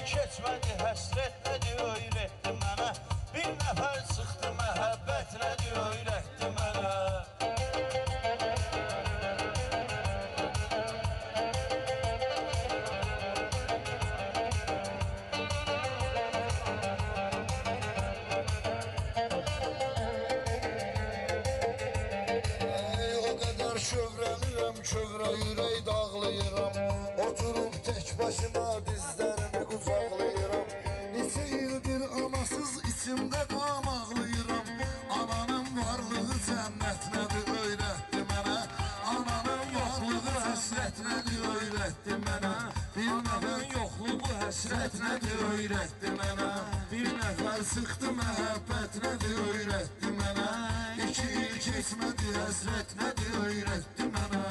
keçmədi həsrət nədir öyrətdi mənə. Bir nəfər çıxdı məhəbbət nədir öyrətdi mənə. Kövrə ürək dağlayıram, oturub tək başıma dizlərimi qucaqlayıram. Neçə ildir anasız içimdə qan ağlayıram. Ananın varlığı cənnət nədir öyrətdi mənə. Ananın varlığı həsrət nədir öyrətdi mənə. Bir nəfər yoxluğu həsrət nədir öyrətdi mənə. Bir nəfər çıxdı məhəbbət nədir öyrətdi mənə. 2 il keçmədi həsrət nədir öyrətdi mənə.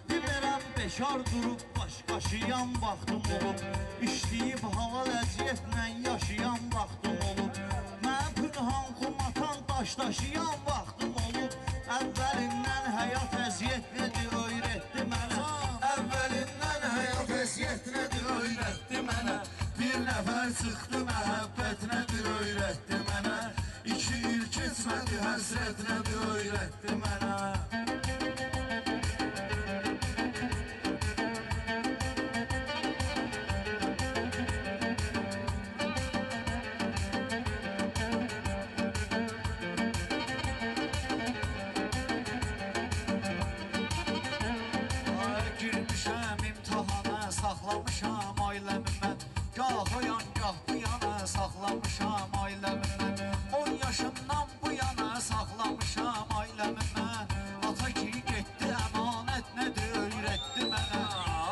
Bilmirəm bekar durub başqaşıyan vaxtım olub. İşləyib halal əziyyətlə yaşayan vaxtım olub. Mən pünhan qumatan daş daşıyan vaxtım olub. Əvvəlindən həyat əziyyət nədir öyrətdi mənə. Əvvəlindən həyat əziyyət nədir öyrətdi mənə. Bir nəfər çıxdı məhəbbət nədir öyrətdi mənə. 2 il keçmədi həsrət nədir öyrətdi mənə. Saxlamışam ailəmi mən, gah o yan, gah bu yana saxlamışam ailəmi mən. 10 yaşımdan bu yana saxlamışam ailəmi mən. Ata ki getdi əmanət nədir öyrətdi mənə.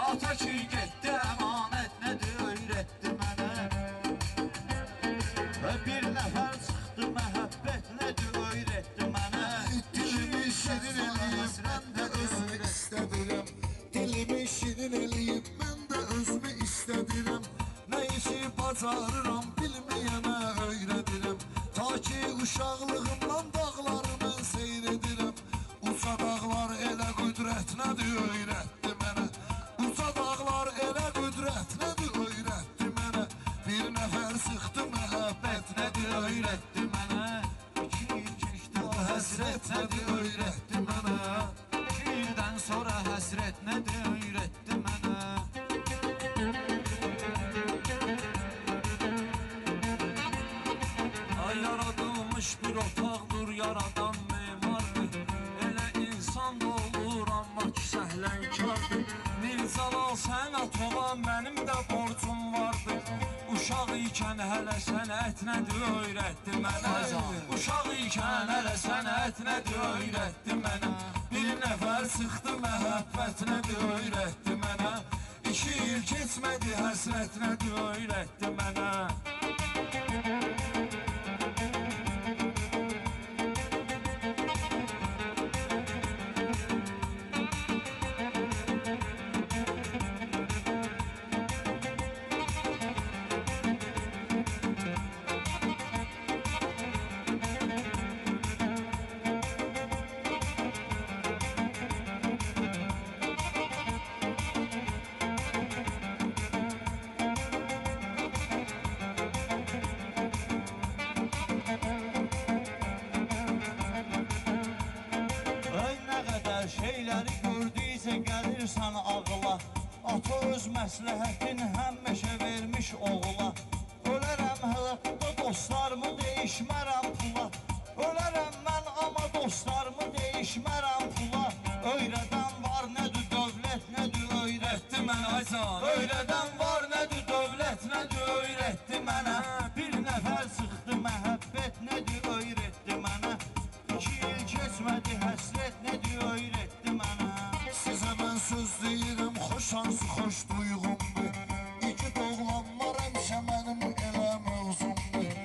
Ata ki getdi əmanət nədir öyrətdi mənə. Və bir nəfər çıxdı məhəbbət nədir öyrətdi mənə. Dilimi şirin eləyib mən də özümü istədirəm. Dilimi şirin eləyib mən də özümü istədirəm. Nə işi bacarıram bilməyənə öyrədirəm. Ta ki uşaqlığımdan dağlarımı seyr edirəm. Uca dağlar elə qüdrət nədir öyrətdi mənə. Uca dağlar elə qüdrət nədir öyrətdi mənə. Bir nəfər çıxdı məhəbbət nədir öyrətdi mənə. 2 il keçdi o həsrət nədir öyrətdi mənə. 2 ildən sonra həsrət nədir öyrətdi mənə. Ay yaradılmış bir otaqdır, yaradan memardır. Elə insan da olur, amma ki səhlənkardır. Mirzalal sənət olan mənim də borcum vardır. Uşaq ikən hələ sənət nədir öyrətdi mənə. Uşaq ikən hələ sənət nədir öyrətdi mənə. Bir nəfər çıxdı məhəbbət nədir öyrətdi mənə. 2 il keçmədi həsrət nədir öyrətdi mənə. Şeyləri gördükcə gəlirsən ağıla. Ata öz məsləhətin həmişə vermiş oğula. Ölərəm həyatda dostlarımı deyişmərəm pula. Ölərəm mən amma dostlarımı deyişmərəm pula. Öyrədən var nədir dövlət nədir öyrətdi mənə. Öyrədən var nədir dövlət nədir öyrətdi mənə. Bir nəfər çıxdı məhəbbət nədir öyrətdi mənə. 2 il keçmədi həsrət nədir öyrətdi mənə. Sizə mən söz deyirəm, xoş hansı xoş duyğumdur. İki doğulanlar həmişə mənim elə mövzumdur.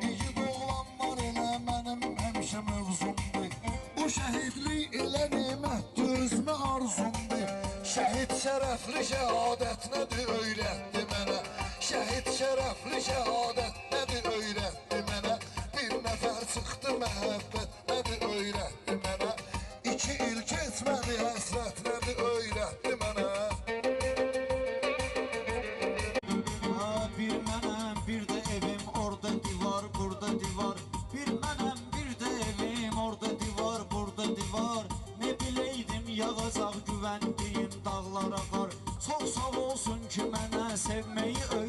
İki doğulanlar elə mənim həmişə mövzumdur. Bu şəhidlik elə nemətdir, özümə arzumdur. Şəhid şərəfli şəhadət nədir öyrətdi mənə. Şəhid şərəfli şəhadət nədir öyrətdi mənə. Bir nəfər çıxdı məhəbbət nədir öyrətdi mənə. 2 il keçmədi həsrət nədir öyrətdi mənə. Bir mənə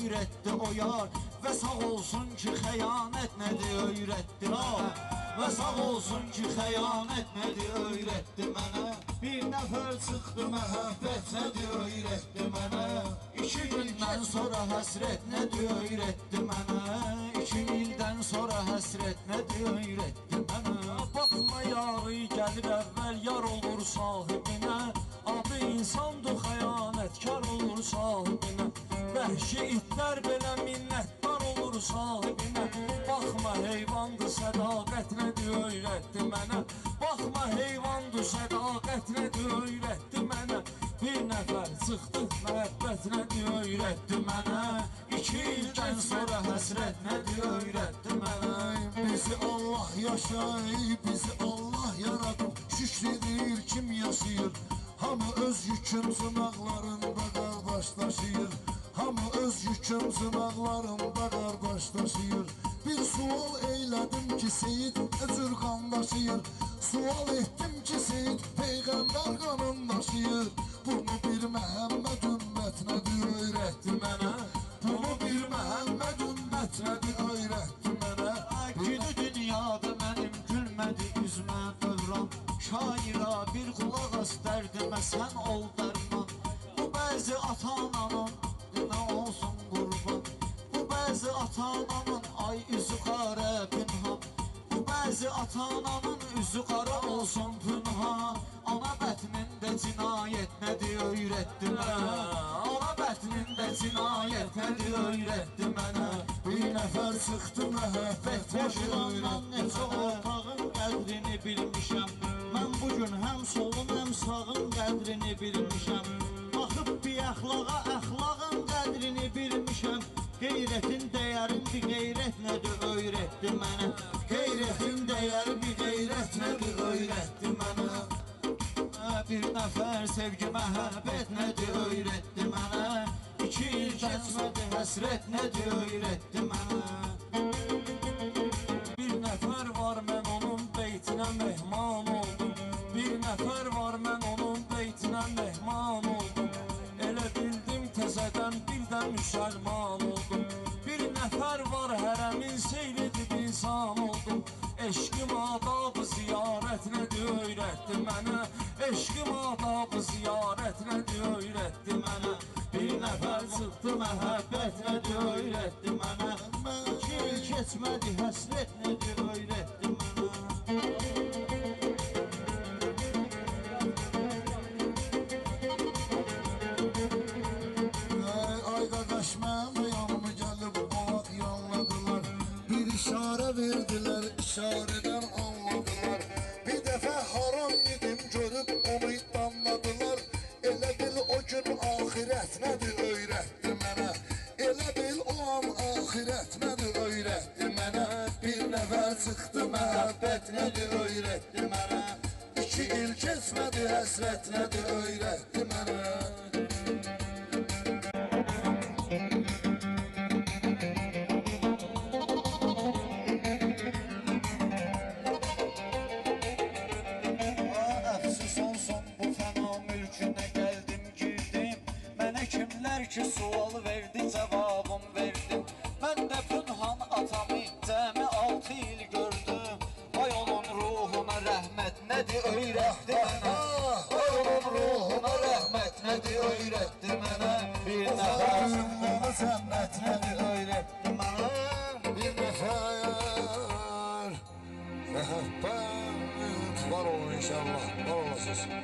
öyrətdi o yar. Və sağ olsun ki, xəyanət nədir öyrətdi mənə. Və sağ olsun ki, xəyanət nədir öyrətdi mənə. Bir nəfər çıxdı məhəbbət nədir öyrətdi mənə. 2 ildən sonra həsrət nədir öyrətdi mənə. 2 ildən sonra həsrət nədir öyrətdi mənə. Baxma yarı gəlir əvvəl yar olur sahibinə. Adı insandır xəyanətkar olur sahibinə. Vəhşi itlər belə minnətdar olur sahibinə. Baxma heyvandır sədaqət nədir öyrətdi mənə. Baxma heyvandır sədaqət nədir öyrətdi mənə. Bir nəfər çıxdı məhəbbət nədir öyrətdi mənə. 2 ildən sonra həsrət nədir öyrətdi mənə. Bizi Allah yaşayır, bizi Allah yaradıb. Şükredir kim yaşayır. Hamı öz yükün sınaqlarında qardaşlaşıyır. Hamı öz yükün sınaqlarında qardaşlaşıyır. Bir sual eylədim ki, Seyid necür qandaşıyır. Sual etdim ki, Seyid Peyğəmbər qanındaşıyır. Bunu bir Məhəmməd ümmət nədir öyrətdi mənə. Bunu bir Məhəmməd ümmət nədir öyrətdi mənə. Günü dünyada mənim gülmədi üzmə dövran. Şaira bir qulaq as dərdimə sən ol dərman. Bu bəzi ata-ananın nə olsun qurban. Bu bəzi ata-ananın ay üzü qara pünhan. Bu bəzi ata-ananın üzü qara olsun pünhan. Ana bətnində cinayət nədir öyrətdi mənə. Ana bətnində cinayət nədir öyrətdi mənə. Bir nəfər çıxdı məhəbbət Boşlandan necə ortağın qədrini bilmişəm. Mən bugün həm solun həm sağın qədrini bilmişəm. Baxıb bir əxlaqa əxlaqın qədrini bilmişəm. Qeyrətin dəyərindir, qeyrət nədir öyrətdi mənə. Qeyrətin dəyərindir, qeyrət nədir öyrətdi mənə. Bir nəfər sevgi məhəbbət nədir öyrətdi mənə. 2 il keçmədi həsrət nədir öyrətdi mənə. Bir nəfər var mən onun beytinə mehman oldum. Bir nəfər var mən onun beytinə mehman oldum. Elə bildim təzədən bir də müsəlman oldum. Bir nəfər var hərəmin seyr edib insan oldum. Eşqim adab-ı ziyarət nədir öyrətdi mənə. Eşqim adab-ı ziyarət nədir öyrətdi mənə. Bir nəfər çıxdı məhəbbət nədir öyrətdi mənə. 2 il keçmədi həsrət nədir öyrətdi mənə. Ay qardaş mənim yanıma gəlib qonaq yanladılar. Bir işarə verdilər, işarədən anladılar. Bir dəfə haram yedim görüb onu danladılar. Elə bil o gün axirət nədir öyrətdi mənə. Elə bil o an axirət nədir öyrətdi mənə. Bir nəfər çıxdı məhəbbət nədir öyrətdi mənə. 2 il keçmədi həsrət nədir öyrətdi mənə. Ki sual verdi cevabım verdim. Mən də pünhan atamı cəmi 6 il gördüm. Ay onun ruhuna rəhmət nədir öyrətdi mənə. Ay onun ruhuna rəhmət nədir öyrətdi mənə. Bir nəfər ruhuna rəhmət nədir öyrətdi mənə. Bir nəfər məhəbbət var olun inşallah. Var olasınız.